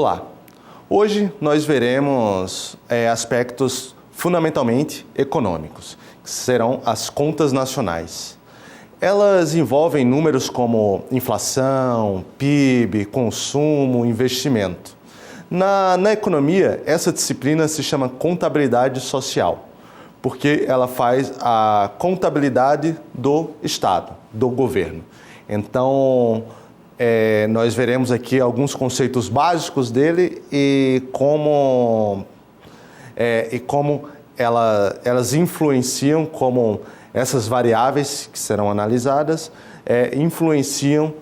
Olá! Hoje nós veremos aspectos fundamentalmente econômicos, que serão as contas nacionais. Elas envolvem números como inflação, PIB, consumo, investimento. Na economia, essa disciplina se chama contabilidade social, porque ela faz a contabilidade do Estado, do governo. Então, nós veremos aqui alguns conceitos básicos dele e como elas influenciam, como essas variáveis que serão analisadas influenciam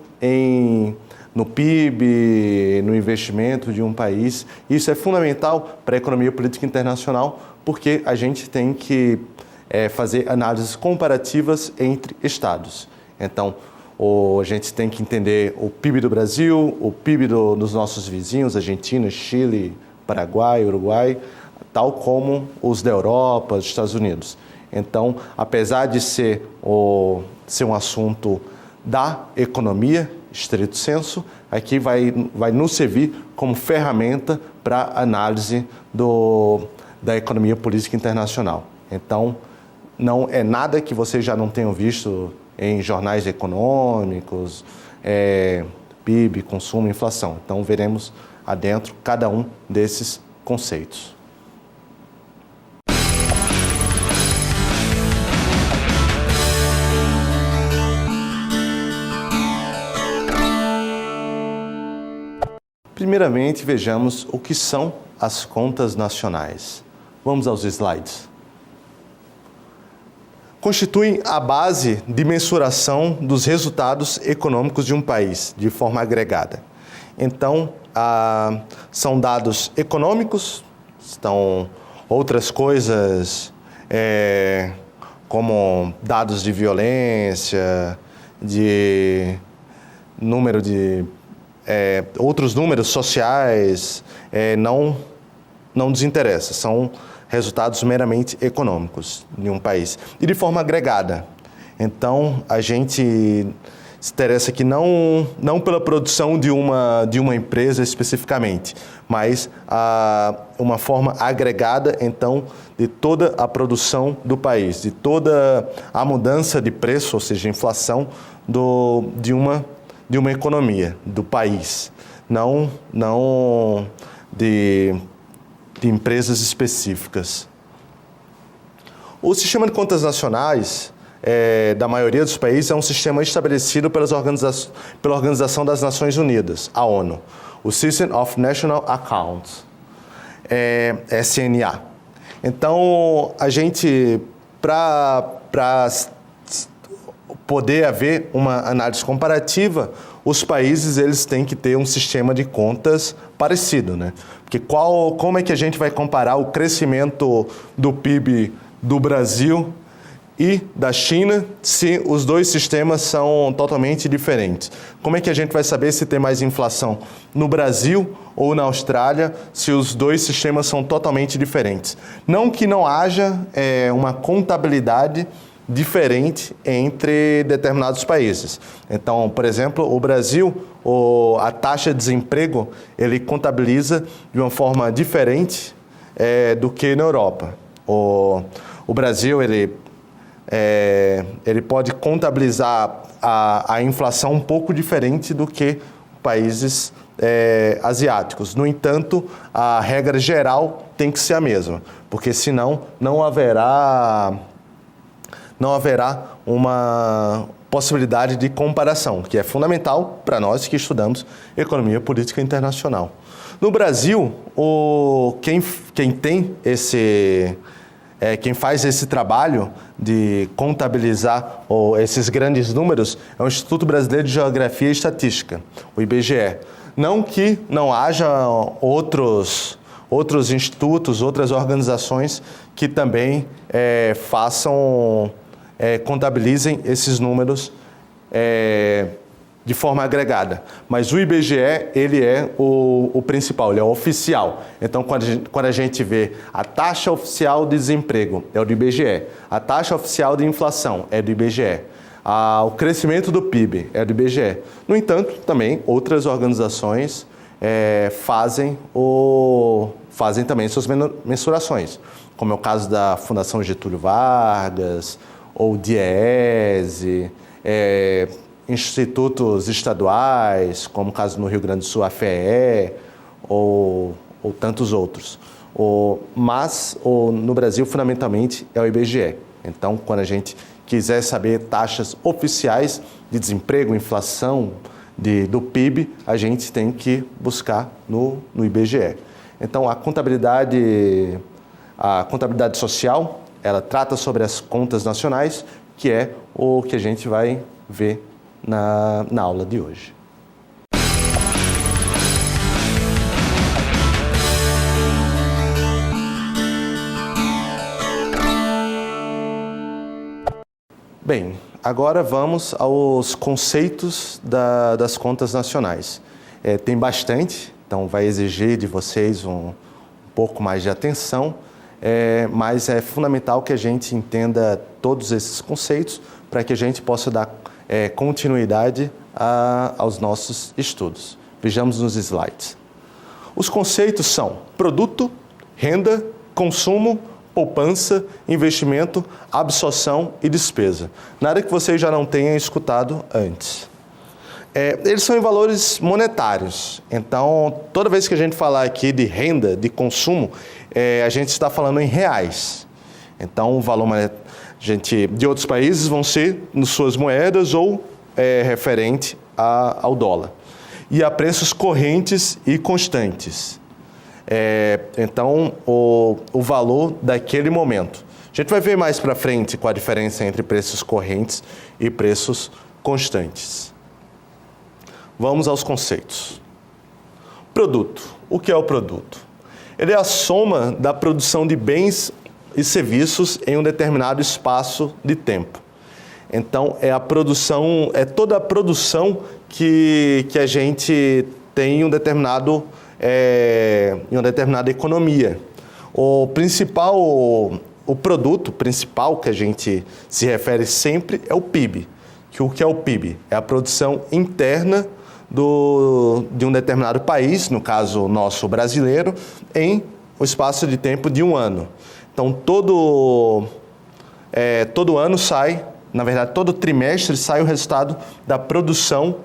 no PIB, no investimento de um país. Isso é fundamental para a economia política internacional, porque a gente tem que fazer análises comparativas entre estados. Então, a gente tem que entender o PIB do Brasil, o PIB dos nossos vizinhos, Argentina, Chile, Paraguai, Uruguai, tal como os da Europa, dos Estados Unidos. Então, apesar de ser um assunto da economia, estrito senso, aqui vai nos servir como ferramenta para análise da economia política internacional. Então, não é nada que vocês já não tenham visto em jornais econômicos, PIB, consumo, inflação. Então, veremos adentro cada um desses conceitos. Primeiramente, vejamos o que são as contas nacionais. Vamos aos slides. Constituem a base de mensuração dos resultados econômicos de um país, de forma agregada. Então, são dados econômicos, estão outras coisas, como dados de violência, de número de outros números sociais, não nos interessa, são resultados meramente econômicos de um país. E de forma agregada. Então, a gente se interessa aqui não pela produção de uma empresa especificamente, mas uma forma agregada, então, de toda a produção do país, de toda a mudança de preço, ou seja, inflação de uma economia, do país, não de empresas específicas. O sistema de contas nacionais da maioria dos países é um sistema estabelecido pela Organização das Nações Unidas, a ONU, o System of National Accounts, SNA. Então, a gente, para poder haver uma análise comparativa, os países eles têm que ter um sistema de contas parecido, né? Porque como é que a gente vai comparar o crescimento do PIB do Brasil e da China se os dois sistemas são totalmente diferentes? Como é que a gente vai saber se tem mais inflação no Brasil ou na Austrália se os dois sistemas são totalmente diferentes? Não que não haja uma contabilidade diferente entre determinados países. Então, por exemplo, o Brasil, a taxa de desemprego, ele contabiliza de uma forma diferente do que na Europa. O Brasil, ele pode contabilizar a inflação um pouco diferente do que países asiáticos. No entanto, a regra geral tem que ser a mesma, porque senão não haverá uma possibilidade de comparação, que é fundamental para nós que estudamos economia política internacional. No Brasil, quem faz esse trabalho de contabilizar esses grandes números é o Instituto Brasileiro de Geografia e Estatística, o IBGE. Não que não haja outros institutos, outras organizações que também contabilizem esses números de forma agregada. Mas o IBGE, ele é o principal, ele é o oficial. Então, quando a gente vê a taxa oficial de desemprego, é o do IBGE. A taxa oficial de inflação é do IBGE. O crescimento do PIB é do IBGE. No entanto, também outras organizações fazem também suas mensurações, como é o caso da Fundação Getúlio Vargas, ou DIEESE, institutos estaduais, como o caso no Rio Grande do Sul, a FEE, ou tantos outros. Mas no Brasil, fundamentalmente, é o IBGE. Então, quando a gente quiser saber taxas oficiais de desemprego, inflação, do PIB, a gente tem que buscar no IBGE. Então, a contabilidade social, ela trata sobre as contas nacionais, que é o que a gente vai ver na aula de hoje. Bem, agora vamos aos conceitos das contas nacionais. Tem bastante, então vai exigir de vocês um pouco mais de atenção, mas é fundamental que a gente entenda todos esses conceitos para que a gente possa dar continuidade aos nossos estudos. Vejamos nos slides. Os conceitos são produto, renda, consumo, poupança, investimento, absorção e despesa. Nada que vocês já não tenham escutado antes. Eles são em valores monetários. Então, toda vez que a gente falar aqui de renda, de consumo, a gente está falando em reais. Então, o valor de outros países vão ser nas suas moedas ou referente ao dólar. E a preços correntes e constantes. Então, o valor daquele momento. A gente vai ver mais para frente qual a diferença entre preços correntes e preços constantes. Vamos aos conceitos. Produto. O que é o produto? Ele é a soma da produção de bens e serviços em um determinado espaço de tempo. Então, é toda a produção que a gente tem em uma determinada economia. O produto principal que a gente se refere sempre é o PIB. O que é o PIB? É a produção interna de um determinado país, no caso nosso brasileiro, em um espaço de tempo de um ano. Então, todo ano sai, na verdade, todo trimestre sai o resultado da produção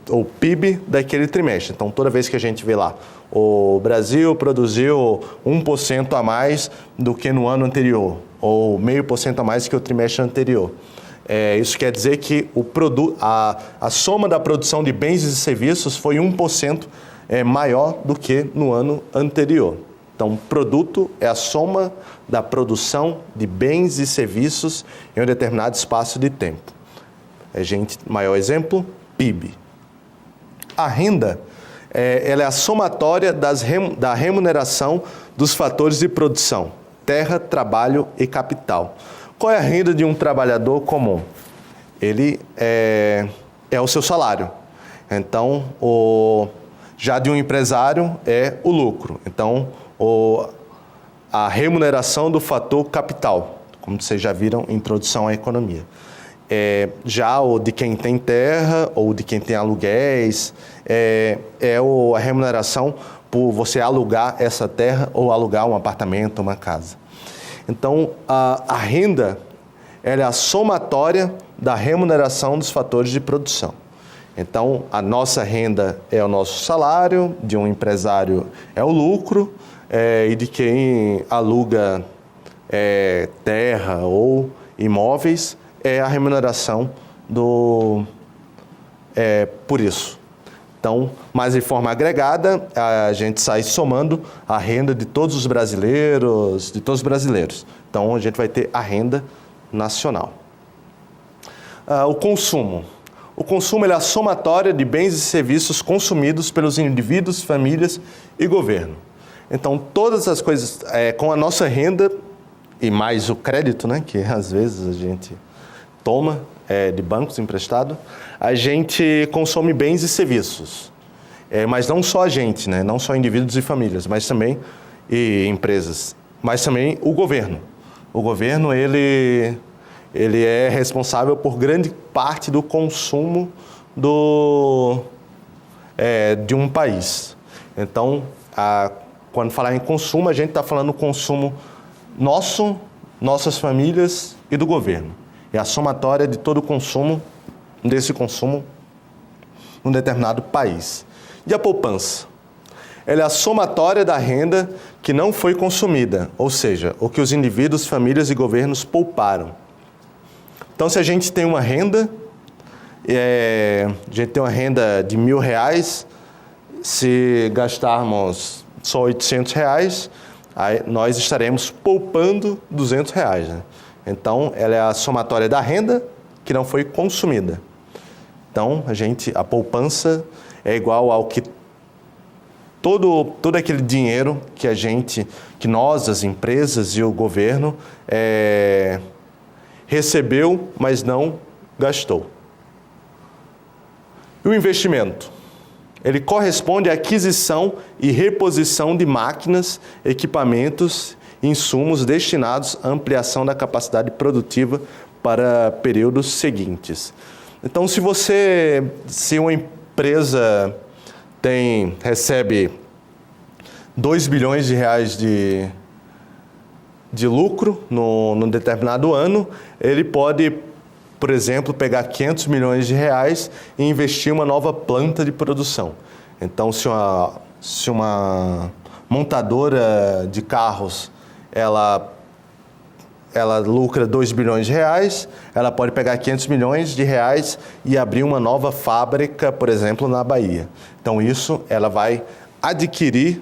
o PIB daquele trimestre. Então, toda vez que a gente vê lá, o Brasil produziu 1% a mais do que no ano anterior, ou 0,5% a mais que o trimestre anterior. Isso quer dizer que a soma da produção de bens e serviços foi 1% maior do que no ano anterior. Então, produto é a soma da produção de bens e serviços em um determinado espaço de tempo. Maior exemplo, PIB. A renda, ela é a somatória da remuneração dos fatores de produção, terra, trabalho e capital. Qual é a renda de um trabalhador comum? Ele é o seu salário. Então, já de um empresário é o lucro. Então, a remuneração do fator capital, como vocês já viram em Introdução à Economia. Já o de quem tem terra ou de quem tem aluguéis, a remuneração por você alugar essa terra ou alugar um apartamento, uma casa. Então, a renda ela é a somatória da remuneração dos fatores de produção. Então, a nossa renda é o nosso salário, de um empresário é o lucro, e de quem aluga terra ou imóveis é a remuneração por isso. Então, mas de forma agregada, a gente sai somando a renda de todos os brasileiros, Então, a gente vai ter a renda nacional. O consumo. O consumo é a somatória de bens e serviços consumidos pelos indivíduos, famílias e governo. Então, todas as coisas, com a nossa renda e mais o crédito, né, que às vezes a gente toma de bancos emprestado, a gente consome bens e serviços. Mas não só a gente, né, não só indivíduos e famílias, mas também empresas, mas também o governo. O governo, ele é responsável por grande parte do consumo de um país. Então, quando falar em consumo, a gente está falando consumo nosso, nossas famílias e do governo. É a somatória de todo o consumo, desse consumo, num determinado país. E a poupança? Ela é a somatória da renda que não foi consumida, ou seja, o que os indivíduos, famílias e governos pouparam. Então, se a gente tem uma renda, a gente tem uma renda de R$1.000, se gastarmos só R$800, aí nós estaremos poupando R$200. Né? Então, ela é a somatória da renda que não foi consumida. Então, a poupança é igual ao que todo aquele dinheiro que nós, as empresas e o governo, recebeu, mas não gastou. E o investimento? Ele corresponde à aquisição e reposição de máquinas, equipamentos e insumos destinados à ampliação da capacidade produtiva para períodos seguintes. Então, se uma empresa recebe R$2 bilhões de lucro num determinado ano, ele pode, por exemplo, pegar R$500 milhões e investir em uma nova planta de produção. Então, se uma montadora de carros, ela lucra R$2 bilhões, ela pode pegar R$500 milhões e abrir uma nova fábrica, por exemplo, na Bahia. Então, ela vai adquirir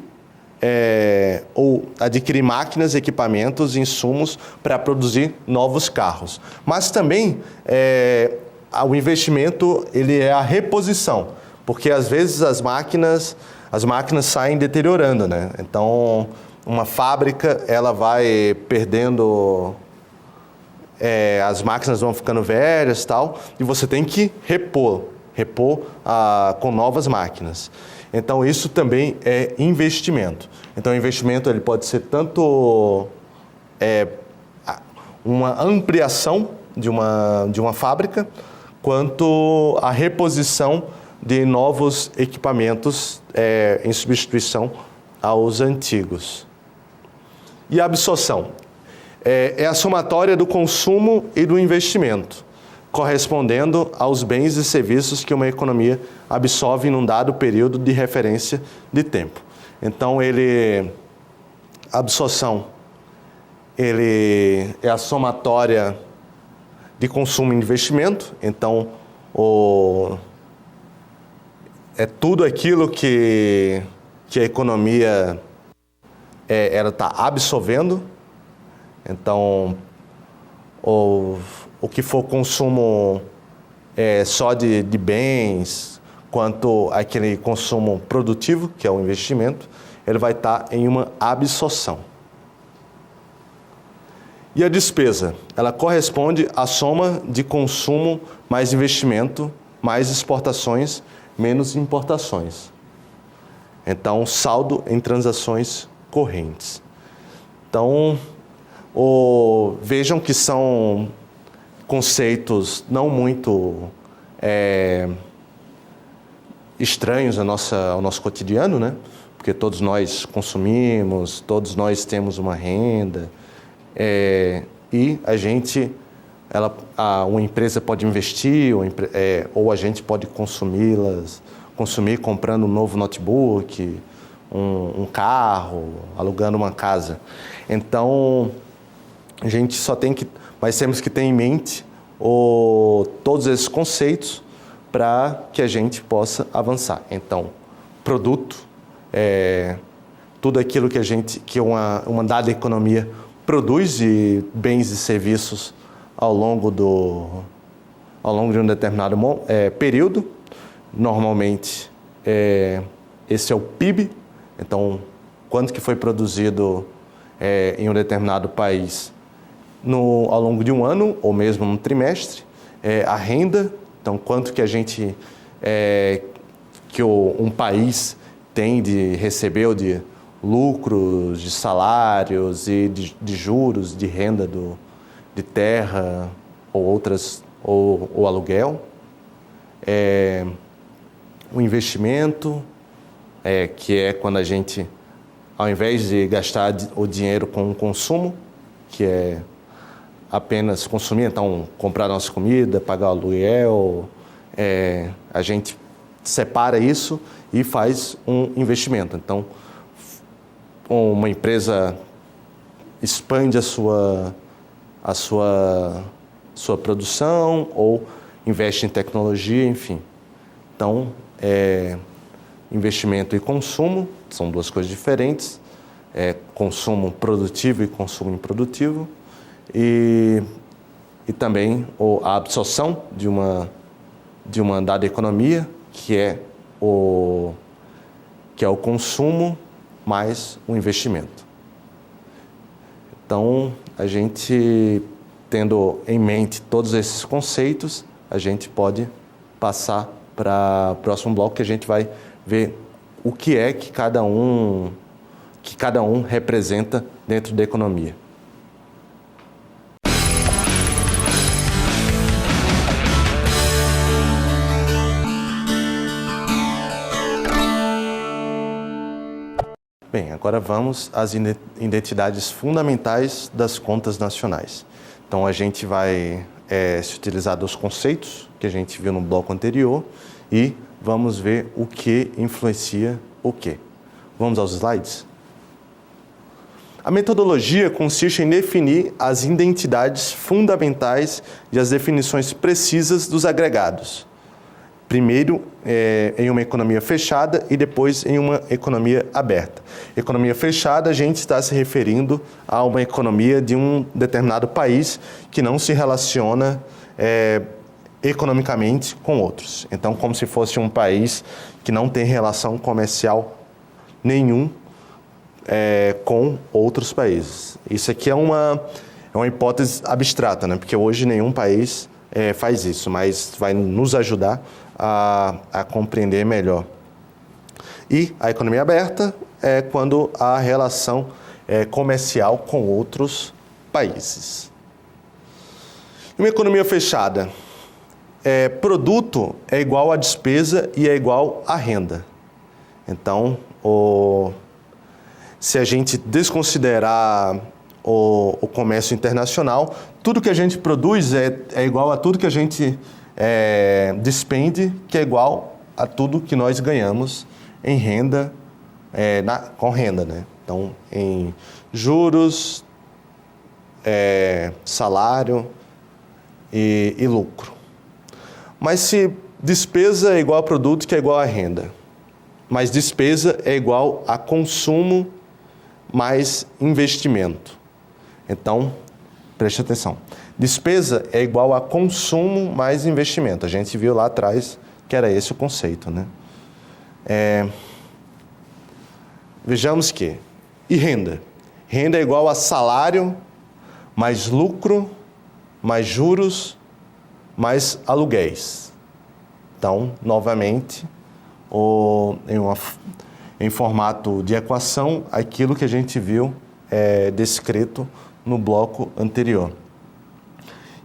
máquinas, equipamentos, insumos para produzir novos carros. Mas também o investimento ele é a reposição, porque às vezes as máquinas saem deteriorando, né? Então, uma fábrica ela vai perdendo, as máquinas vão ficando velhas, e você tem que repor com novas máquinas. Então, isso também é investimento. Então, o investimento ele pode ser tanto uma ampliação de uma fábrica, quanto a reposição de novos equipamentos em substituição aos antigos. E a absorção? É a somatória do consumo e do investimento, correspondendo aos bens e serviços que uma economia absorve num dado período de referência de tempo. Então, a absorção é a somatória de consumo e investimento. Então, é tudo aquilo que a economia ela está absorvendo. Então, o que for consumo só de bens, quanto aquele consumo produtivo, que é o investimento, ele vai estar em uma absorção. E a despesa? Ela corresponde à soma de consumo mais investimento, mais exportações, menos importações. Então, saldo em transações correntes. Então, vejam que são conceitos não muito estranhos ao nosso cotidiano, né? Porque todos nós consumimos, todos nós temos uma renda, e uma empresa pode investir, ou a gente pode consumir comprando um novo notebook, um carro, alugando uma casa. Então, mas temos que ter em mente todos esses conceitos para que a gente possa avançar. Então, produto, tudo aquilo que uma dada economia produz de bens e serviços ao longo de um determinado período. Normalmente, esse é o PIB. Então, quanto que foi produzido em um determinado país ao longo de um ano, ou mesmo num trimestre. A renda, então quanto que um país tem recebeu de lucros, de salários e de juros, de renda de terra ou aluguel. o investimento, que é quando a gente, ao invés de gastar o dinheiro com o consumo, que é apenas consumir, então comprar nossa comida, pagar o aluguel, a gente separa isso e faz um investimento. Então, uma empresa expande a sua produção ou investe em tecnologia, enfim. Então, investimento e consumo são duas coisas diferentes. Consumo produtivo e consumo improdutivo. E também a absorção de uma dada economia, que é o consumo mais o investimento. Então, a gente, tendo em mente todos esses conceitos, a gente pode passar para o próximo bloco, que a gente vai ver o que é que cada um representa dentro da economia. Bem, agora vamos às identidades fundamentais das contas nacionais. Então, a gente vai se utilizar dos conceitos que a gente viu no bloco anterior e vamos ver o que influencia o quê. Vamos aos slides? A metodologia consiste em definir as identidades fundamentais e as definições precisas dos agregados. Primeiro em uma economia fechada e depois em uma economia aberta. Economia fechada, a gente está se referindo a uma economia de um determinado país que não se relaciona economicamente com outros. Então, como se fosse um país que não tem relação comercial nenhum com outros países. Isso aqui é uma hipótese abstrata, né? Porque hoje nenhum país faz isso, mas vai nos ajudar a compreender melhor. E a economia aberta é quando há relação comercial com outros países. Uma economia fechada, produto é igual a despesa e é igual a renda. Então, se a gente desconsiderar o comércio internacional, tudo que a gente produz é igual a tudo que a gente despende, que é igual a tudo que nós ganhamos em renda, com renda, né? Então, em juros, salário e lucro. Mas se despesa é igual a produto, que é igual a renda, mas despesa é igual a consumo mais investimento. Então, preste atenção. Despesa é igual a consumo mais investimento. A gente viu lá atrás que era esse o conceito, né? Vejamos que... E renda? Renda é igual a salário mais lucro, mais juros, mais aluguéis. Então, novamente, em formato de equação, aquilo que a gente viu descrito no bloco anterior.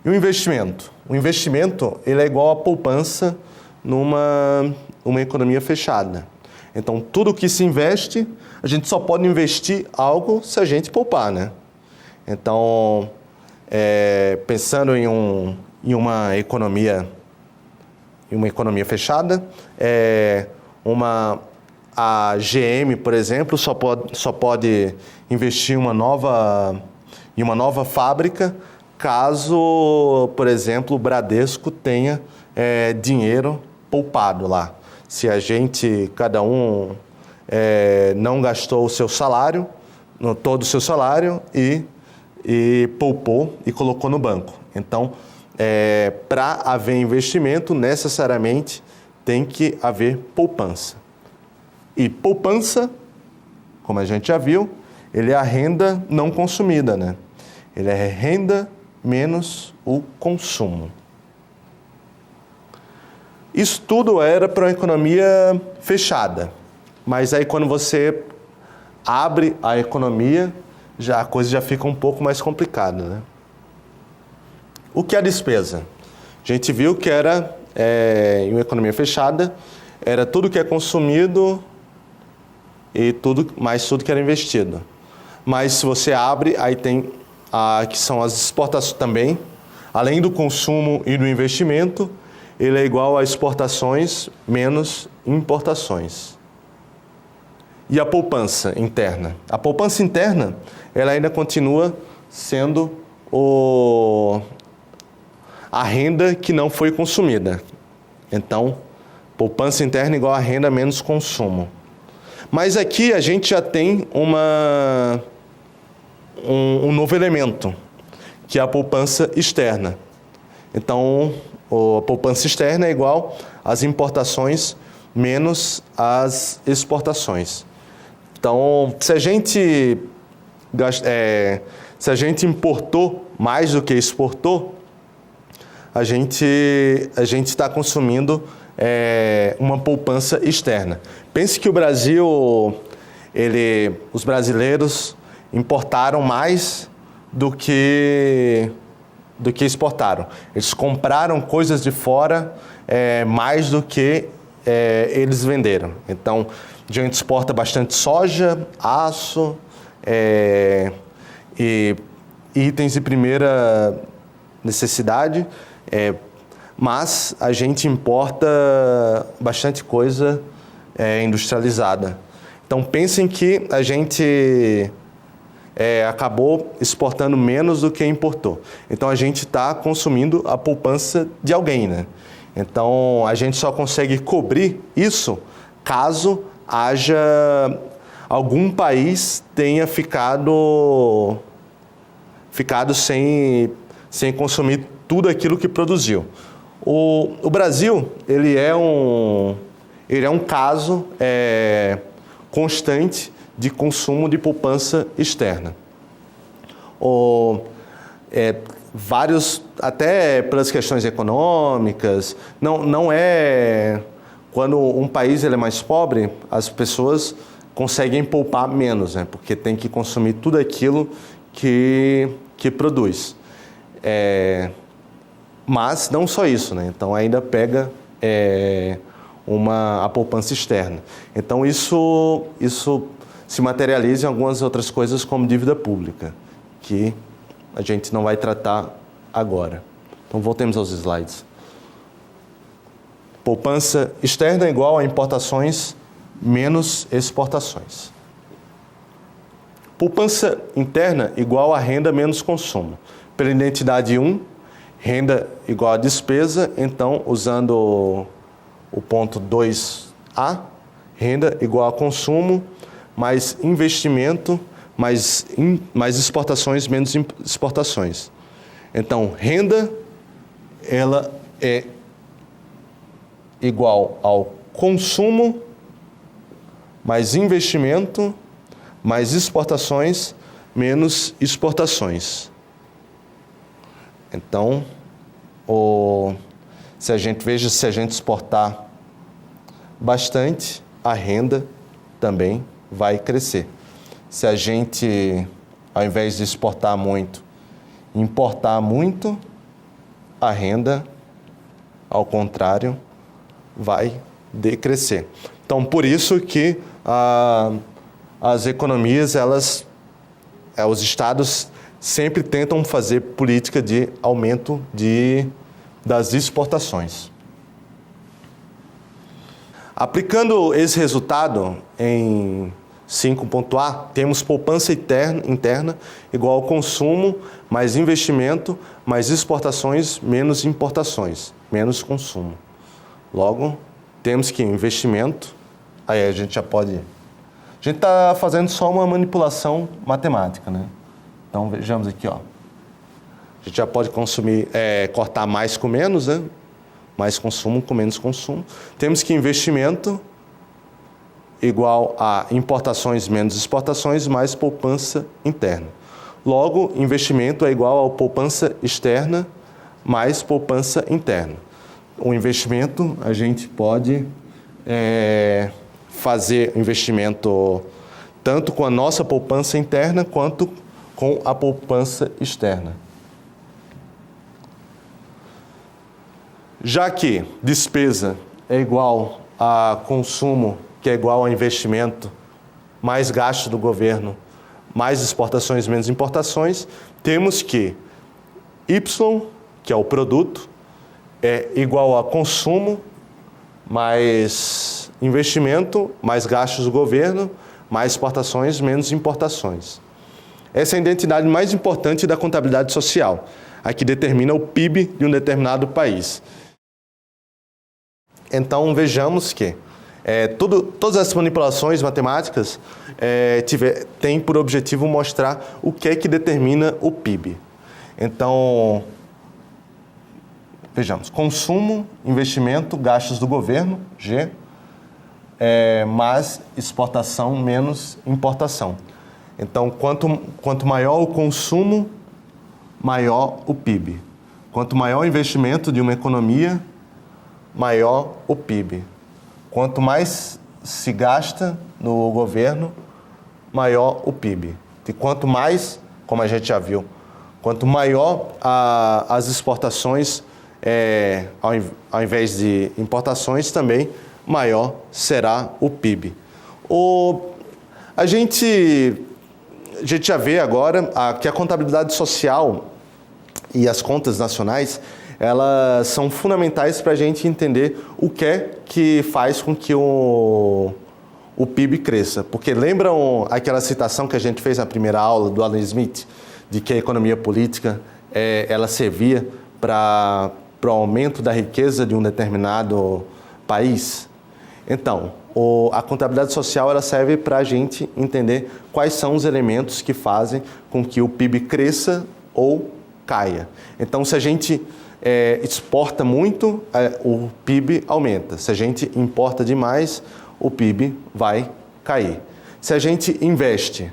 E o investimento? O investimento ele é igual a poupança numa economia fechada. Então, tudo que se investe, a gente só pode investir algo se a gente poupar, né? Então, pensando em uma economia fechada, a GM, por exemplo, só pode investir em uma nova fábrica caso, por exemplo, o Bradesco tenha dinheiro poupado lá. Se cada um não gastou o seu salário, todo o seu salário e poupou e colocou no banco. Então, para haver investimento, necessariamente tem que haver poupança. E poupança, como a gente já viu, ele é a renda não consumida, né? Ele é renda menos o consumo. Isso tudo era para uma economia fechada. Mas aí quando você abre a economia, a coisa já fica um pouco mais complicada, né? O que é a despesa? A gente viu que era, em uma economia fechada, era tudo que é consumido e mais tudo que era investido. Mas se você abre, aí tem que são as exportações também, além do consumo e do investimento, ele é igual a exportações menos importações. E a poupança interna? A poupança interna, ela ainda continua sendo a renda que não foi consumida. Então, poupança interna igual a renda menos consumo. Mas aqui a gente já tem um novo elemento, que é a poupança externa. Então, a poupança externa é igual às importações menos as exportações. Então, se a gente importou mais do que exportou, a gente está consumindo uma poupança externa. Pense que o Brasil, os brasileiros importaram mais do que exportaram. Eles compraram coisas de fora mais do que eles venderam. Então, a gente exporta bastante soja, aço e itens de primeira necessidade, mas a gente importa bastante coisa industrializada. Então, pensem que a gente acabou exportando menos do que importou. Então, a gente está consumindo a poupança de alguém, né? Então, a gente só consegue cobrir isso caso haja algum país tenha ficado sem consumir tudo aquilo que produziu. O Brasil, ele é um caso constante de consumo de poupança externa. Vários, até pelas questões econômicas, não é... Quando um país ele é mais pobre, as pessoas conseguem poupar menos, né? Porque tem que consumir tudo aquilo que produz. Mas não só isso, né? Então ainda pega a poupança externa. Então isso se materializa em algumas outras coisas como dívida pública, que a gente não vai tratar agora. Então voltemos aos slides. Poupança externa é igual a importações menos exportações. Poupança interna igual a renda menos consumo. Pela identidade 1, renda igual a despesa, então, usando o ponto 2A, renda igual a consumo, mais investimento, mais exportações menos exportações. Então, renda, ela é igual ao consumo, mais investimento, mais exportações, menos exportações. Então, se a gente exportar bastante, a renda também vai crescer. Se a gente, ao invés de exportar muito, importar muito, a renda, ao contrário, vai decrescer. Então, por isso que as economias, os estados sempre tentam fazer política de aumento das exportações. Aplicando esse resultado em 5.A, temos poupança interna igual ao consumo, mais investimento, mais exportações, menos importações, menos consumo. Logo, temos que investimento, aí a gente já pode... A gente está fazendo só uma manipulação matemática, né? Então, vejamos aqui, ó. A gente já pode cortar mais com menos, né? Mais consumo com menos consumo. Temos que investimento igual a importações menos exportações, mais poupança interna. Logo, investimento é igual a poupança externa mais poupança interna. O investimento, a gente pode fazer investimento tanto com a nossa poupança interna quanto com a poupança externa. Já que despesa é igual a consumo, que é igual a investimento, mais gasto do governo, mais exportações, menos importações, temos que Y, que é o produto, é igual a consumo, mais investimento, mais gastos do governo, mais exportações, menos importações. Essa é a identidade mais importante da contabilidade social, a que determina o PIB de um determinado país. Então, vejamos que todas as manipulações matemáticas têm por objetivo mostrar o que é que determina o PIB. Então, vejamos, consumo, investimento, gastos do governo, G, mais exportação menos importação. Então, quanto maior o consumo, maior o PIB. Quanto maior o investimento de uma economia, maior o PIB. Quanto mais se gasta no governo, maior o PIB. E quanto mais, como a gente já viu, quanto maior as exportações, ao invés de importações, também maior será o PIB. A gente já vê agora que a contabilidade social e as contas nacionais, elas são fundamentais para a gente entender o que é que faz com que o PIB cresça. Porque lembram aquela citação que a gente fez na primeira aula do Alan Smith, de que a economia política ela servia para o aumento da riqueza de um determinado país? Então, a contabilidade social ela serve para a gente entender quais são os elementos que fazem com que o PIB cresça ou caia. Então, se a gente exporta muito, o PIB aumenta. Se a gente importa demais, o PIB vai cair. Se a gente investe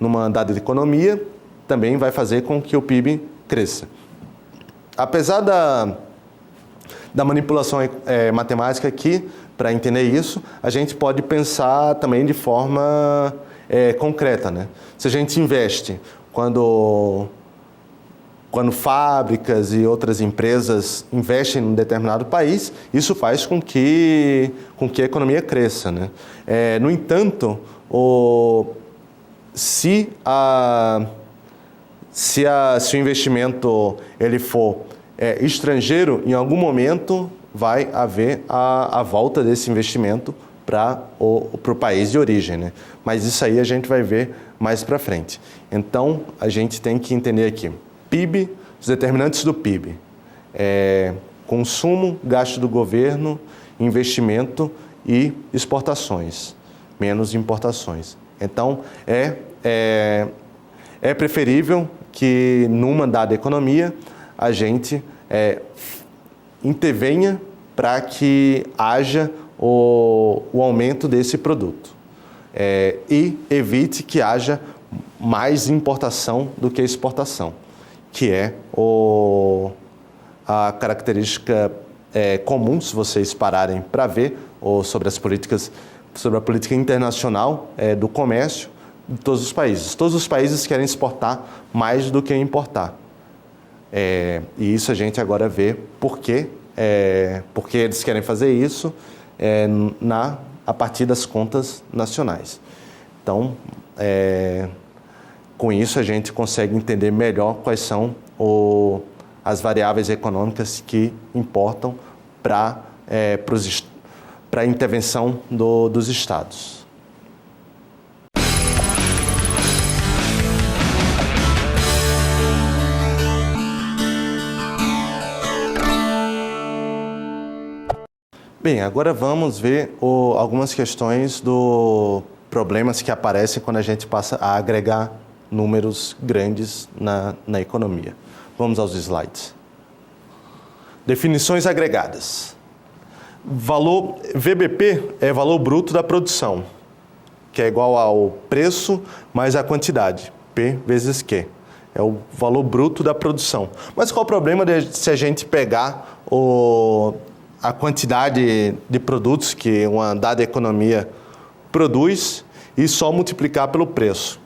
numa dada economia, também vai fazer com que o PIB cresça. Apesar da manipulação matemática aqui, para entender isso, a gente pode pensar também de forma concreta, né? Se a gente investe quando fábricas e outras empresas investem em um determinado país, isso faz com que a economia cresça, né? No entanto, se o investimento ele for estrangeiro, em algum momento vai haver a volta desse investimento para o país de origem, né? Mas isso aí a gente vai ver mais para frente. Então, a gente tem que entender aqui. PIB, os determinantes do PIB. Consumo, gasto do governo, investimento e exportações, menos importações. Então, é preferível que numa dada economia a gente intervenha para que haja o aumento desse produto e evite que haja mais importação do que exportação, que é a característica comum, se vocês pararem para ver, sobre a política internacional do comércio de todos os países. Todos os países querem exportar mais do que importar. E isso a gente agora vê porque eles querem fazer isso a partir das contas nacionais. Então, com isso a gente consegue entender melhor quais são as variáveis econômicas que importam para a intervenção dos estados. Bem, agora vamos ver algumas questões problemas que aparecem quando a gente passa a agregar números grandes na economia. Vamos aos slides. Definições agregadas. VBP é valor bruto da produção, que é igual ao preço mais a quantidade, P vezes Q. É o valor bruto da produção. Mas qual o problema se a gente pegar a quantidade de produtos que uma dada economia produz e só multiplicar pelo preço?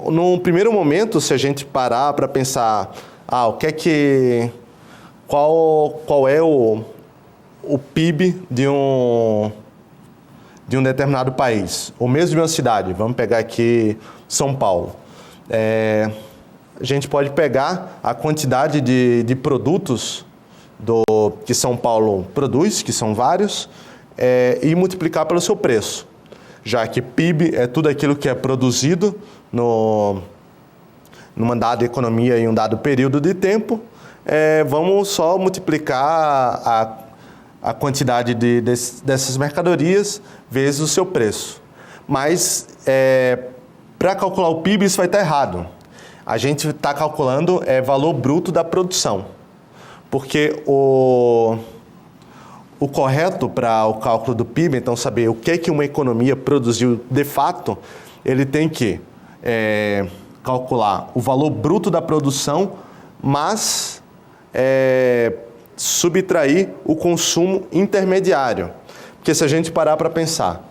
No primeiro momento, se a gente parar para pensar, qual é o PIB de um determinado país, ou mesmo de uma cidade. Vamos pegar aqui São Paulo. A gente pode pegar a quantidade de produtos que São Paulo produz, que são vários, e multiplicar pelo seu preço, já que PIB é tudo aquilo que é produzido numa dada economia em um dado período de tempo. Vamos só multiplicar a quantidade dessas mercadorias vezes o seu preço. Mas, para calcular o PIB, isso vai estar errado. A gente está calculando valor bruto da produção, porque o correto para o cálculo do PIB, então saber o que uma economia produziu de fato, ele tem que calcular o valor bruto da produção, mas subtrair o consumo intermediário. Porque se a gente parar para pensar,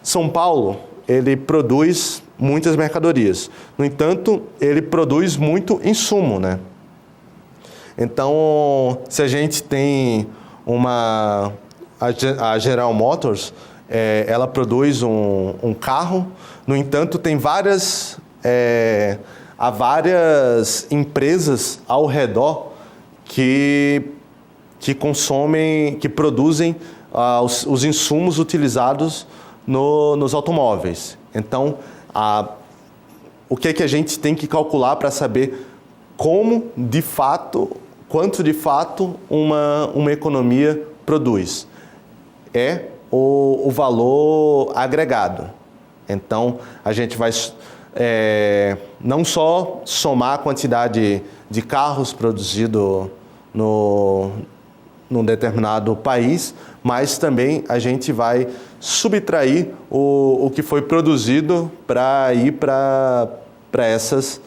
São Paulo, ele produz muitas mercadorias. No entanto, ele produz muito insumo, né? Então, se a gente tem a General Motors, ela produz um carro, no entanto, tem há várias empresas ao redor que produzem os insumos utilizados nos automóveis. Então, o que a gente tem que calcular para saber quanto de fato uma economia produz? É o valor agregado. Então, a gente vai não só somar a quantidade de carros produzidos num determinado país, mas também a gente vai subtrair o que foi produzido para ir para essas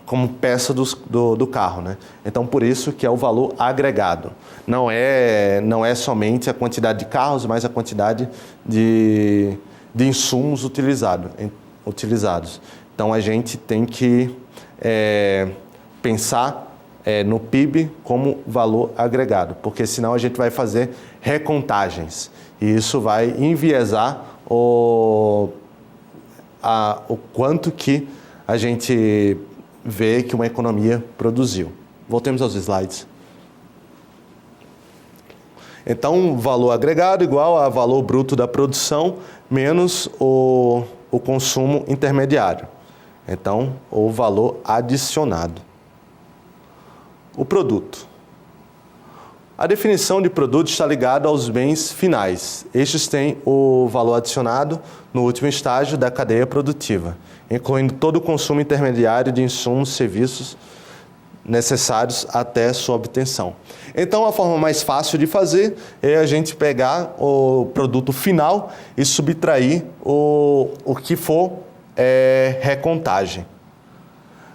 como peça do carro, né? Então, por isso que é o valor agregado. Não é somente a quantidade de carros, mas a quantidade de insumos utilizados. Então, a gente tem que pensar no PIB como valor agregado, porque senão a gente vai fazer recontagens e isso vai enviesar o quanto que a gente vê que uma economia produziu. Voltemos aos slides. Então, valor agregado igual a valor bruto da produção menos o consumo intermediário. Então, o valor adicionado. O produto. A definição de produto está ligada aos bens finais. Estes têm o valor adicionado no último estágio da cadeia produtiva, incluindo todo o consumo intermediário de insumos e serviços necessários até sua obtenção. Então, a forma mais fácil de fazer é a gente pegar o produto final e subtrair o que for recontagem.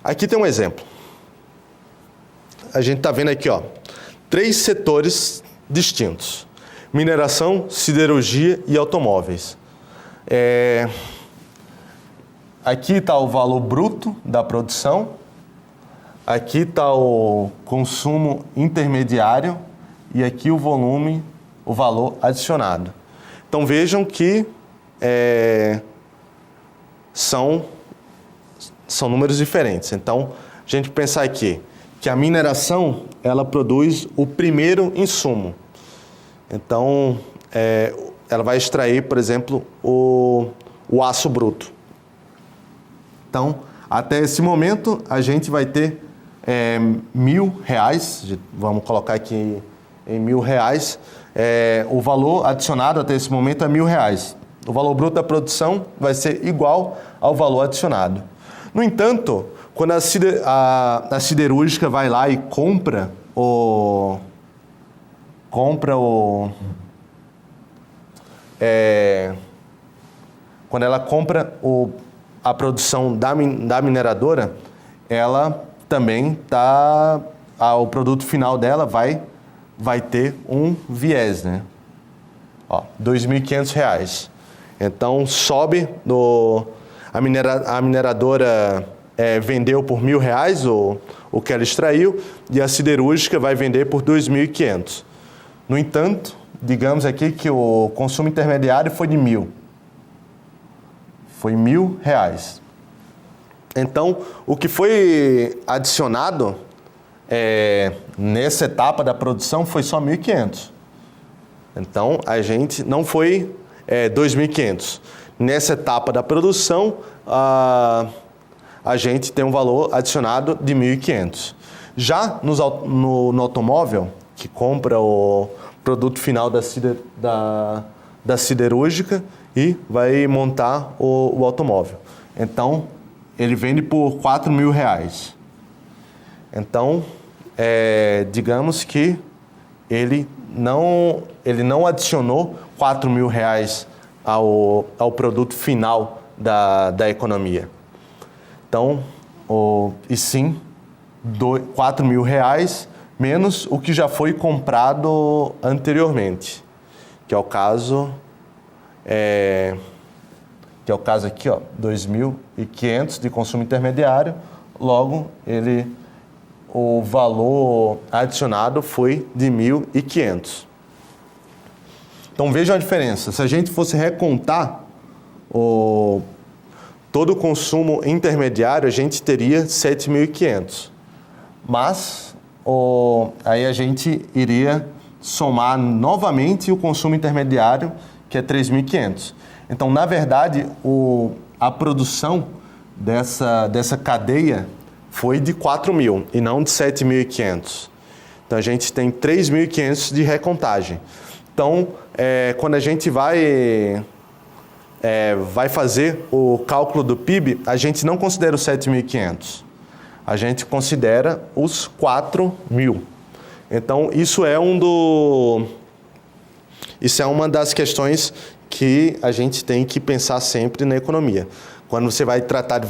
Aqui tem um exemplo. A gente está vendo aqui, 3 setores distintos: mineração, siderurgia e automóveis. Aqui está o valor bruto da produção, aqui está o consumo intermediário e aqui o valor adicionado. Então vejam que são números diferentes. Então, a gente pensar aqui que a mineração, ela produz o primeiro insumo. Então, ela vai extrair, por exemplo, o aço bruto. Então, até esse momento, a gente vai ter R$1.000, vamos colocar aqui em R$1.000, o valor adicionado até esse momento é R$1.000. O valor bruto da produção vai ser igual ao valor adicionado. No entanto, quando a siderúrgica vai lá e compra quando ela compra a produção da mineradora, ela também o produto final dela vai ter um viés, né? R$2.500. Então, sobe a mineradora vendeu por R$1.000 o que ela extraiu, e a siderúrgica vai vender por 2.500. No entanto, digamos aqui que o consumo intermediário foi de 1.000. Foi R$1.000. Então, o que foi adicionado nessa etapa da produção foi só 1.500. Então, a gente não foi 2.500. Nessa etapa da produção, a gente tem um valor adicionado de 1.500. Já no automóvel, que compra o produto final da siderúrgica e vai montar o automóvel. Então, ele vende por R$4.000. Então, digamos que ele não adicionou R$4.000 ao produto final da economia. Então, e sim, R$4.000 menos o que já foi comprado anteriormente, que é o caso aqui, ó, 2.500 de consumo intermediário. Logo, o valor adicionado foi de 1.500. Então vejam a diferença. Se a gente fosse recontar todo o consumo intermediário, a gente teria 7.500. Mas aí a gente iria somar novamente o consumo intermediário, que é 3.500. Então, na verdade, a produção dessa cadeia foi de 4.000 e não de 7.500. Então, a gente tem 3.500 de recontagem. Então, quando a gente vai fazer o cálculo do PIB, a gente não considera os 7.500. A gente considera os 4.000. Então, isso é uma das questões que a gente tem que pensar sempre na economia. Quando você vai tratar de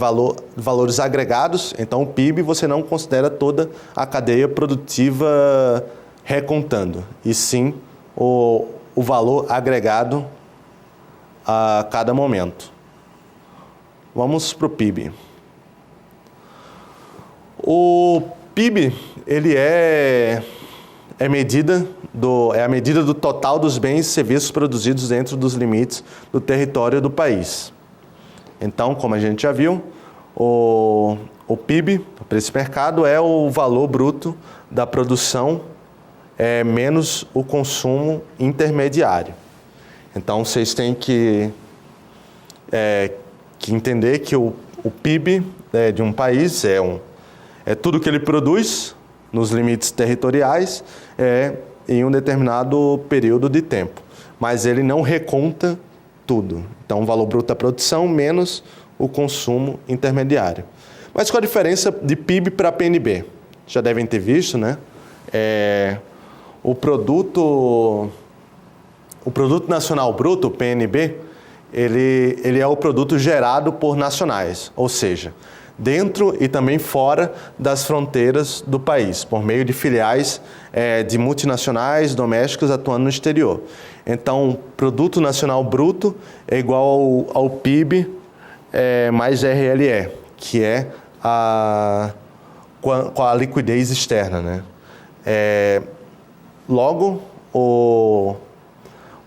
valores agregados, então o PIB você não considera toda a cadeia produtiva recontando, e sim o valor agregado a cada momento. Vamos para o PIB. O PIB, ele é a medida do total dos bens e serviços produzidos dentro dos limites do território do país. Então, como a gente já viu, o PIB, para esse mercado, é o valor bruto da produção menos o consumo intermediário. Então, vocês têm que entender que o PIB de um país é tudo que ele produz nos limites territoriais em um determinado período de tempo. Mas ele não reconta tudo. Então, o valor bruto da produção menos o consumo intermediário. Mas qual a diferença de PIB para PNB? Já devem ter visto, né? O Produto Nacional Bruto, o PNB, ele é o produto gerado por nacionais, ou seja, dentro e também fora das fronteiras do país, por meio de filiais de multinacionais domésticas atuando no exterior. Então, Produto Nacional Bruto é igual ao PIB mais RLE, que é com a liquidez externa, né? Logo,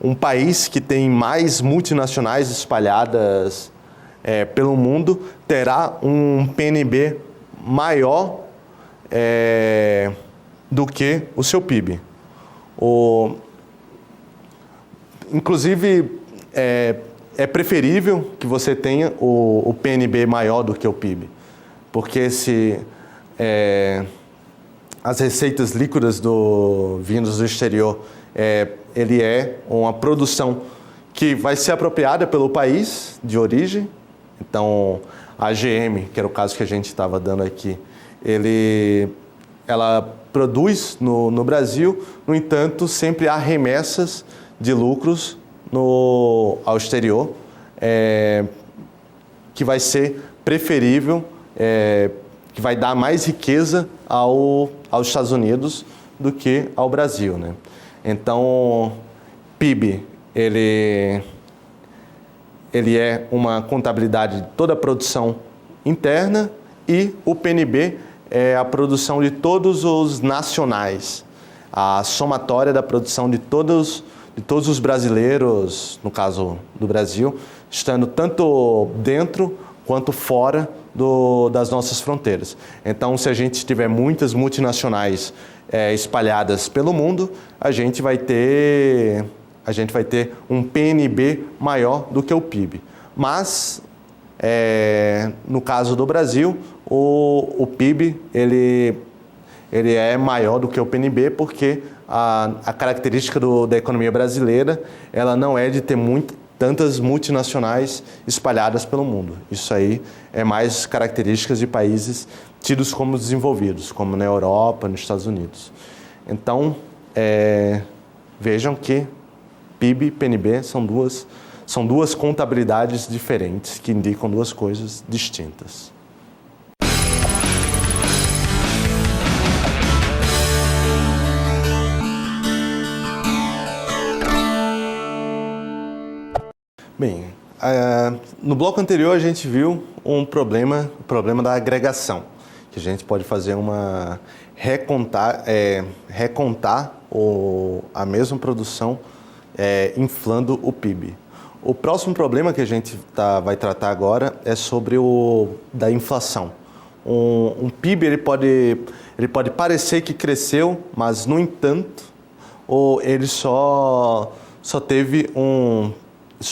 um país que tem mais multinacionais espalhadas pelo mundo terá um PNB maior do que o seu PIB. Inclusive, é preferível que você tenha o PNB maior do que o PIB, porque se as receitas líquidas vindas do exterior, ele é uma produção que vai ser apropriada pelo país de origem. Então, a GM, que era o caso que a gente estava dando aqui, ela produz no Brasil, no entanto, sempre há remessas de lucros ao exterior, que vai ser preferível, que vai dar mais riqueza aos Estados Unidos do que ao Brasil, né? Então, PIB, ele é uma contabilidade de toda a produção interna E o PNB é a produção de todos os nacionais, a somatória da produção de todos os brasileiros, no caso do Brasil, estando tanto dentro quanto fora das nossas fronteiras. Então, se a gente tiver muitas multinacionais espalhadas pelo mundo, a gente vai ter um PNB maior do que o PIB. Mas, no caso do Brasil, o PIB ele é maior do que o PNB porque a característica da economia brasileira ela não é de ter tantas multinacionais espalhadas pelo mundo. Isso aí é mais características de países tidos como desenvolvidos, como na Europa, nos Estados Unidos. Então, vejam que PIB e PNB são duas contabilidades diferentes que indicam duas coisas distintas. Bem, no bloco anterior a gente viu o problema da agregação, que a gente pode fazer recontar a mesma produção inflando o PIB. O próximo problema que a gente vai tratar agora é sobre da inflação. Um PIB ele pode parecer que cresceu, mas no entanto, ele só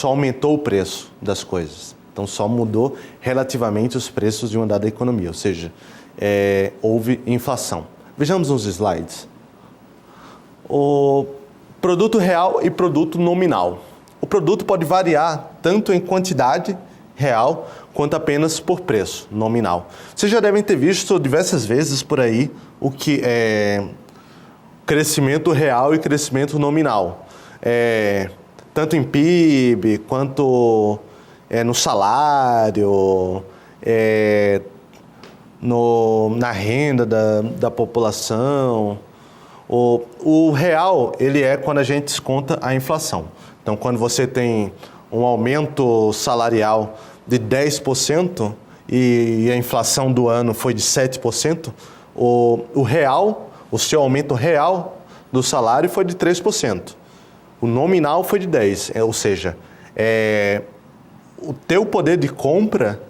aumentou o preço das coisas. Então, só mudou relativamente os preços de uma dada economia, ou seja, houve inflação. Vejamos nos slides. O produto real e produto nominal. O produto pode variar tanto em quantidade real quanto apenas por preço nominal. Vocês já devem ter visto diversas vezes por aí o que é crescimento real e crescimento nominal. Tanto em PIB, quanto no salário, na renda da população. O real, ele é quando a gente desconta a inflação. Então, quando você tem um aumento salarial de 10% e a inflação do ano foi de 7%, o seu aumento real do salário foi de 3%. O nominal foi de 10%, ou seja, o teu poder de compra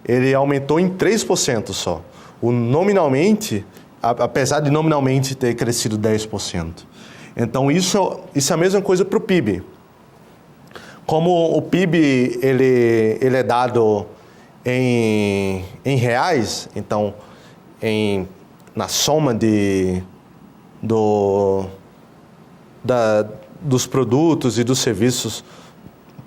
ele aumentou em 3% só. Nominalmente, apesar de nominalmente ter crescido 10%. Então, isso é a mesma coisa para o PIB. Como o PIB ele é dado em reais, então, na soma dos produtos e dos serviços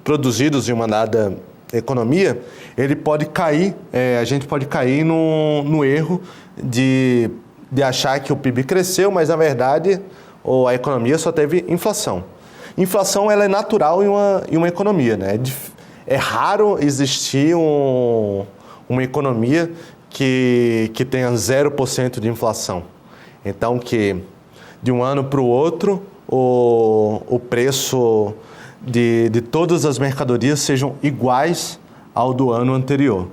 produzidos em uma dada economia, ele pode cair, a gente pode cair no erro de achar que o PIB cresceu, mas na verdade a economia só teve inflação. Inflação ela é natural em uma economia, né? É raro existir uma economia que tenha 0% de inflação. Então, que de um ano para o outro, o preço de todas as mercadorias sejam iguais ao do ano anterior.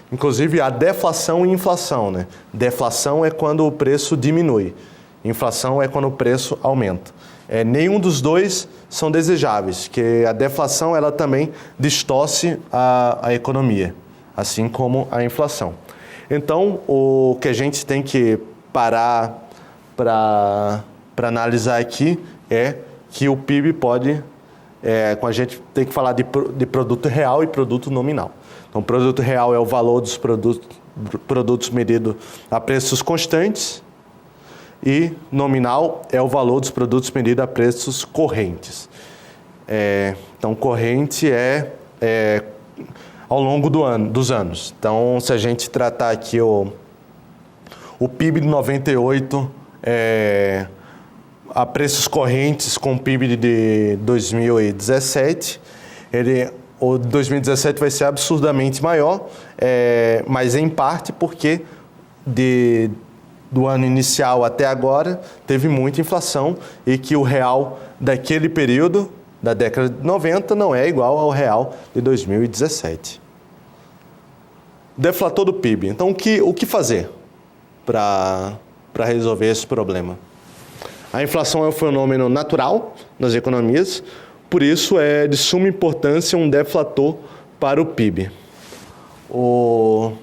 Inclusive, há deflação e inflação, né? Deflação é quando o preço diminui. Inflação é quando o preço aumenta. Nenhum dos dois são desejáveis, que a deflação ela também distorce a economia, assim como a inflação. Então, o que a gente tem que parar para analisar aqui é que o PIB pode, a gente tem que falar de produto real e produto nominal. Então, produto real é o valor dos produtos medido a preços constantes e nominal é o valor dos produtos medido a preços correntes. Então, corrente ao longo dos anos. Então, se a gente tratar aqui o PIB de 98 a preços correntes com o PIB de 2017, o 2017 vai ser absurdamente maior, mas em parte porque do ano inicial até agora teve muita inflação e que o real daquele período, da década de 90, não é igual ao real de 2017. deflator do PIB. Então, o que fazer para resolver esse problema? A inflação é um fenômeno natural nas economias, por isso é de suma importância um deflator para o PIB. O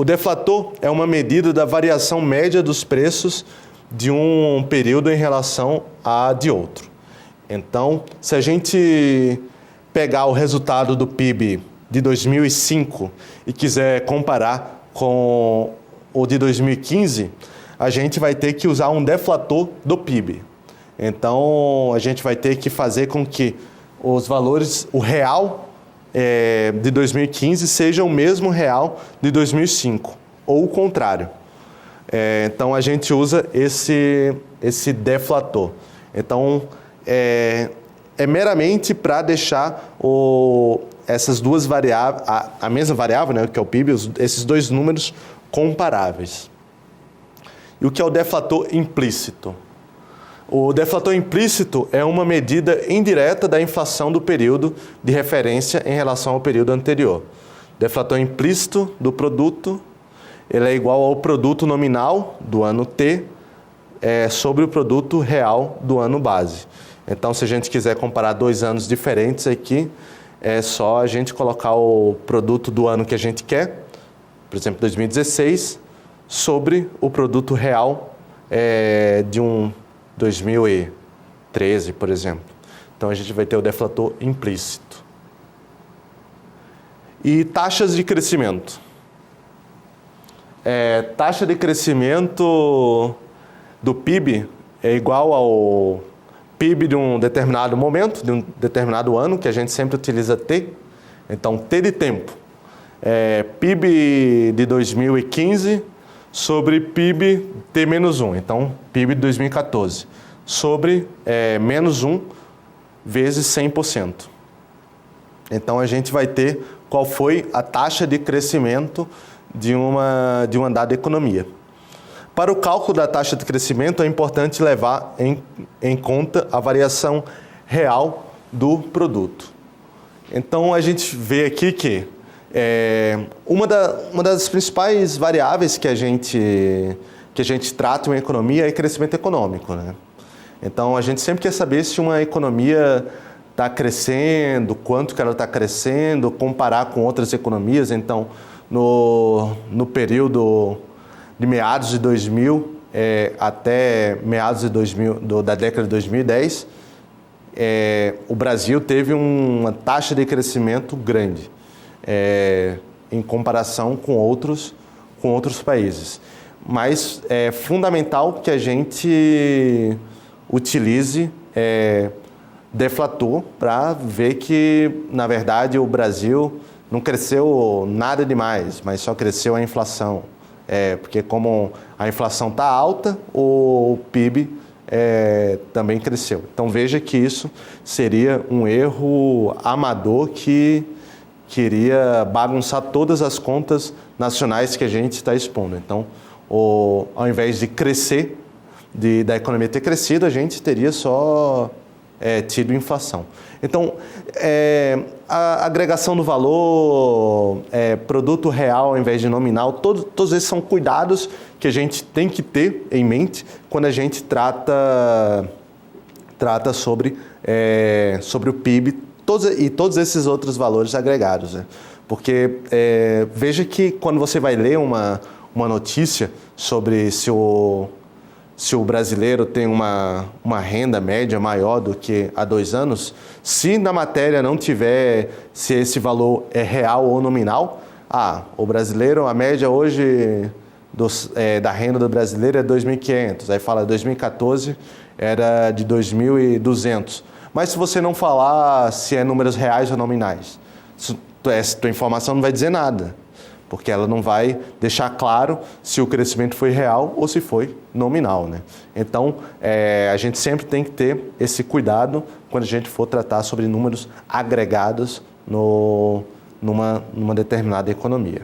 deflator é uma medida da variação média dos preços de um período em relação a de outro. Então, se a gente pegar o resultado do PIB de 2005 e quiser comparar com o de 2015, a gente vai ter que usar um deflator do PIB. Então, a gente vai ter que fazer com que os valores, o real de 2015 seja o mesmo real de 2005, ou o contrário. Então, a gente usa esse deflator. Então, é meramente para deixar essas duas variáveis, a mesma variável, né, que é o PIB, esses dois números comparáveis. E o que é o deflator implícito? O deflator implícito é uma medida indireta da inflação do período de referência em relação ao período anterior. Deflator implícito do produto, ele é igual ao produto nominal do ano T sobre o produto real do ano base. Então, se a gente quiser comparar 2 anos diferentes aqui, é só a gente colocar o produto do ano que a gente quer, por exemplo, 2016, sobre o produto real de um 2013, por exemplo. Então, a gente vai ter o deflator implícito. E taxas de crescimento. Taxa de crescimento do PIB é igual ao PIB de um determinado momento, de um determinado ano, que a gente sempre utiliza T. Então, T de tempo. PIB de 2015 sobre PIB T-1. Então, PIB de 2014 sobre menos 1 vezes 100%. Então, a gente vai ter qual foi a taxa de crescimento de uma dada economia. Para o cálculo da taxa de crescimento, é importante levar em conta a variação real do produto. Então, a gente vê aqui que uma das principais variáveis que a gente trata em economia é crescimento econômico, né? Então, a gente sempre quer saber se uma economia está crescendo, quanto que ela está crescendo, comparar com outras economias. Então, no período de meados de 2000 até meados de 2000, da década de 2010, o Brasil teve uma taxa de crescimento grande em comparação com outros países. Mas é fundamental que a gente utilize deflator para ver que, na verdade, o Brasil não cresceu nada demais, mas só cresceu a inflação. Porque como a inflação está alta, o PIB também cresceu. Então veja que isso seria um erro amador que queria bagunçar todas as contas nacionais que a gente está expondo. Então, ao invés de crescer, da economia ter crescido, a gente teria só tido inflação. Então, a agregação do valor, produto real ao invés de nominal, todos esses são cuidados que a gente tem que ter em mente quando a gente trata sobre o PIB e todos esses outros valores agregados. Né? Porque veja que quando você vai ler uma notícia sobre se o brasileiro tem uma renda média maior do que há 2 anos, se na matéria não tiver se esse valor é real ou nominal, o brasileiro, a média hoje da renda do brasileiro é 2.500, aí fala 2014 era de 2.200. Mas se você não falar se é números reais ou nominais, tua informação não vai dizer nada, porque ela não vai deixar claro se o crescimento foi real ou se foi nominal, né? Então, a gente sempre tem que ter esse cuidado quando a gente for tratar sobre números agregados numa determinada economia.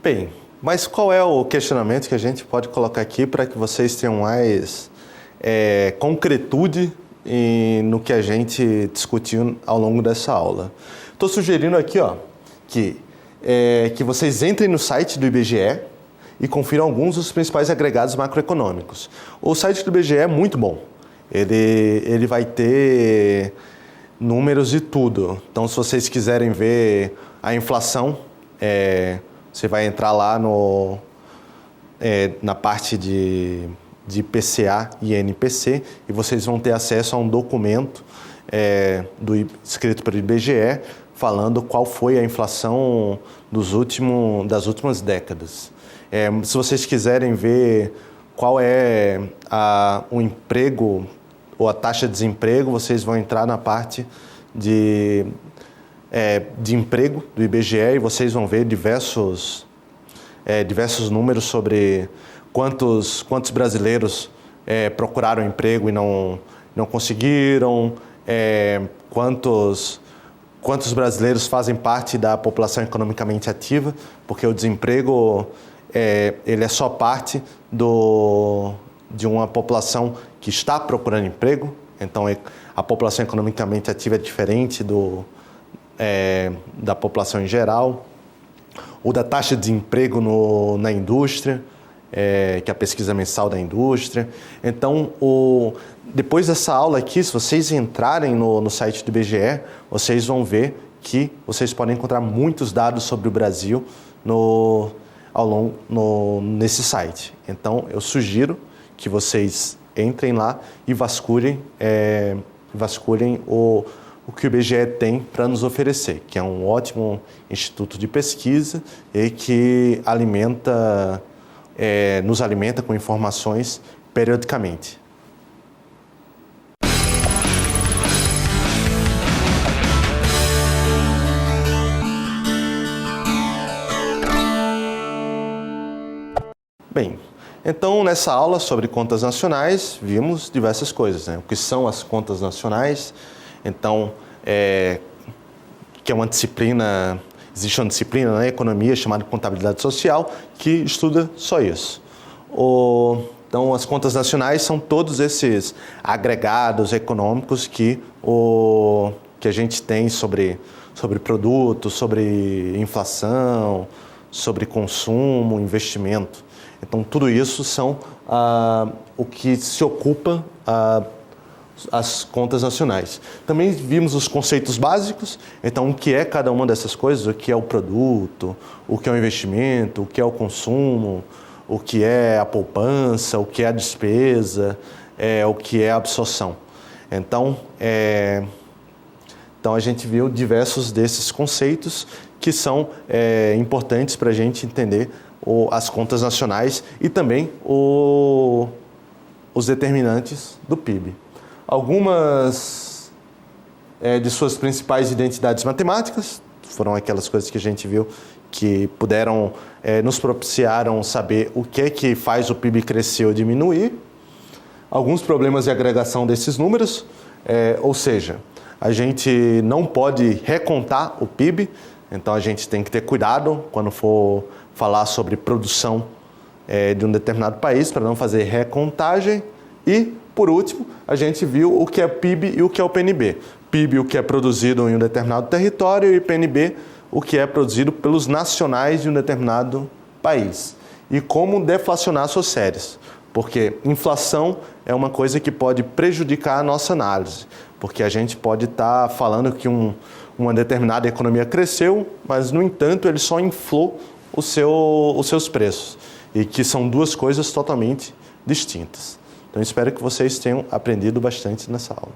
Bem, Mas qual é o questionamento que a gente pode colocar aqui para que vocês tenham mais concretude no que a gente discutiu ao longo dessa aula? Estou sugerindo aqui que vocês entrem no site do IBGE e confiram alguns dos principais agregados macroeconômicos. O site do IBGE é muito bom. Ele vai ter números de tudo. Então, se vocês quiserem ver a inflação, você vai entrar lá na parte de IPCA e NPC e vocês vão ter acesso a um documento escrito pelo IBGE falando qual foi a inflação das últimas décadas. Se vocês quiserem ver qual é o emprego ou a taxa de desemprego, vocês vão entrar na parte de emprego do IBGE e vocês vão ver diversos números sobre quantos brasileiros procuraram emprego e não conseguiram, quantos brasileiros fazem parte da população economicamente ativa, porque o desemprego ele é só parte de uma população que está procurando emprego. Então, a população economicamente ativa é diferente da população em geral, ou da taxa de desemprego na indústria, que é a pesquisa mensal da indústria. Então, depois dessa aula aqui, se vocês entrarem no site do IBGE, vocês vão ver que vocês podem encontrar muitos dados sobre o Brasil nesse site. Então, eu sugiro que vocês entrem lá e vasculhem o que o IBGE tem para nos oferecer, que é um ótimo instituto de pesquisa e que nos alimenta com informações periodicamente. Bem, então nessa aula sobre contas nacionais vimos diversas coisas, né? O que são as contas nacionais? Então, que é uma disciplina, existe uma disciplina na economia chamada contabilidade social que estuda só isso. Então, as contas nacionais são todos esses agregados econômicos que a gente tem sobre produtos, sobre inflação, sobre consumo, investimento. Então, tudo isso são o que se ocupa as contas nacionais. Também vimos os conceitos básicos, então o que é cada uma dessas coisas, o que é o produto, o que é o investimento, o que é o consumo, o que é a poupança, o que é a despesa, o que é a absorção. Então a gente viu diversos desses conceitos que são importantes para a gente entender as contas nacionais e também os determinantes do PIB. Algumas de suas principais identidades matemáticas foram aquelas coisas que a gente viu que nos propiciaram saber o que é que faz o PIB crescer ou diminuir. Alguns problemas de agregação desses números, ou seja, a gente não pode recontar o PIB, então a gente tem que ter cuidado quando for falar sobre produção de um determinado país para não fazer recontagem. E, por último, a gente viu o que é PIB e o que é o PNB. PIB, o que é produzido em um determinado território, e PNB, o que é produzido pelos nacionais de um determinado país. E como deflacionar suas séries. Porque inflação é uma coisa que pode prejudicar a nossa análise. Porque a gente pode estar falando que uma determinada economia cresceu, mas, no entanto, ele só inflou os seus preços. E que são duas coisas totalmente distintas. Então, espero que vocês tenham aprendido bastante nessa aula.